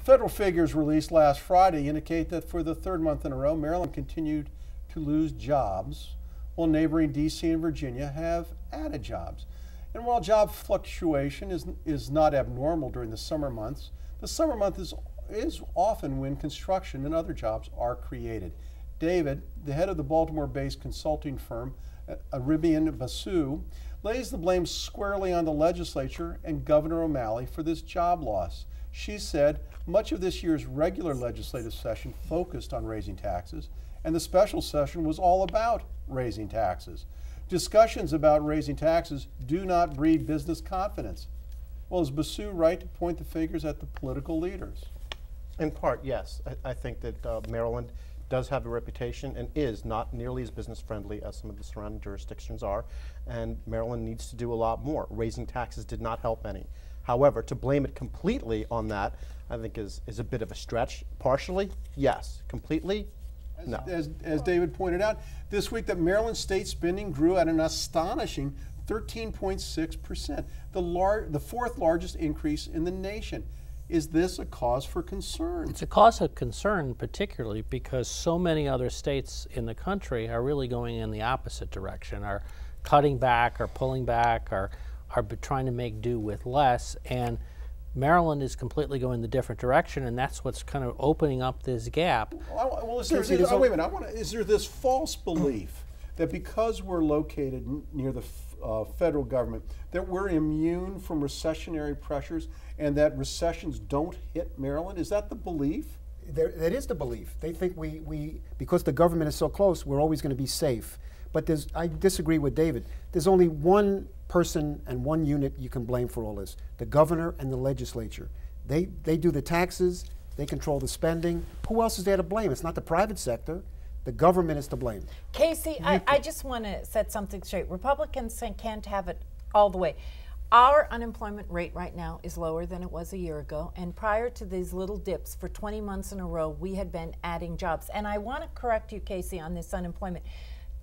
Federal figures released last Friday indicate that for the third month in a row, Maryland continued to lose jobs, while neighboring D.C. and Virginia have added jobs. And while job fluctuation is not abnormal during the summer months is often when construction and other jobs are created. David, the head of the Baltimore-based consulting firm Arabian Basu, lays the blame squarely on the legislature and Governor O'Malley for this job loss. She said much of this year's regular legislative session focused on raising taxes, and the special session was all about raising taxes. Discussions about raising taxes do not breed business confidence. Well, is Basu right to point the fingers at the political leaders? In part, yes. I think that Maryland does have a reputation and is not nearly as business friendly as some of the surrounding jurisdictions are, and Maryland needs to do a lot more. Raising taxes did not help any. However, to blame it completely on that, I think is a bit of a stretch. Partially, yes. Completely, no. As David pointed out, this week that Maryland state spending grew at an astonishing 13.6%, the fourth largest increase in the nation. Is this a cause for concern? It's a cause of concern, particularly because so many other states in the country are really going in the opposite direction, are cutting back, or pulling back, or are trying to make do with less. And Maryland is completely going the different direction, and that's what's kind of opening up this gap. Well, is there this false belief that because we're located near the federal government, that we're immune from recessionary pressures and that recessions don't hit Maryland? Is that the belief? That is the belief. They think because the government is so close, we're always going to be safe. But I disagree with David. There's only one person and one unit you can blame for all this: the governor and the legislature. They do the taxes, they control the spending. Who else is there to blame? It's not the private sector. The government is to blame. Casey, I just want to set something straight. Republicans can't have it all the way. Our unemployment rate right now is lower than it was a year ago, and prior to these little dips for 20 months in a row, we had been adding jobs. And I want to correct you, Casey, on this unemployment.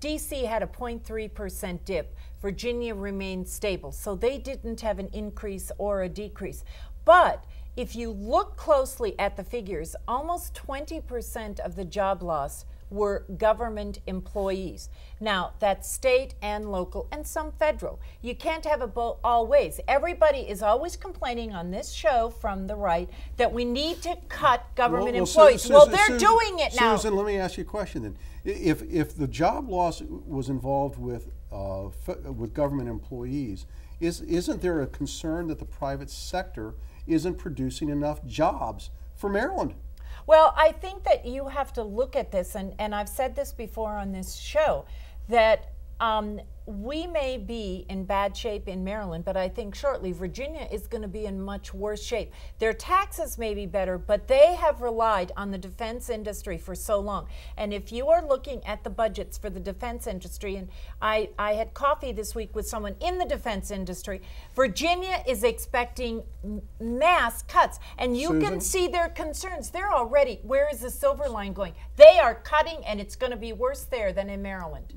DC had a 0.3% dip. Virginia remained stable, so they didn't have an increase or a decrease. But if you look closely at the figures, almost 20% of the job loss were government employees. Now, that's state and local and some federal. You can't have it all ways. Everybody is always complaining on this show from the right that we need to cut government employees. They're doing it now. Susan, let me ask you a question then. If the job loss was involved with government employees, isn't there a concern that the private sector isn't producing enough jobs for Maryland? Well, I think that you have to look at this, and I've said this before on this show, that we may be in bad shape in Maryland, but I think shortly Virginia is going to be in much worse shape. Their taxes may be better, but they have relied on the defense industry for so long. And if you are looking at the budgets for the defense industry, and I had coffee this week with someone in the defense industry, Virginia is expecting mass cuts. And you can see their concerns. They're already, where is the silver line going? They are cutting, and it's going to be worse there than in Maryland.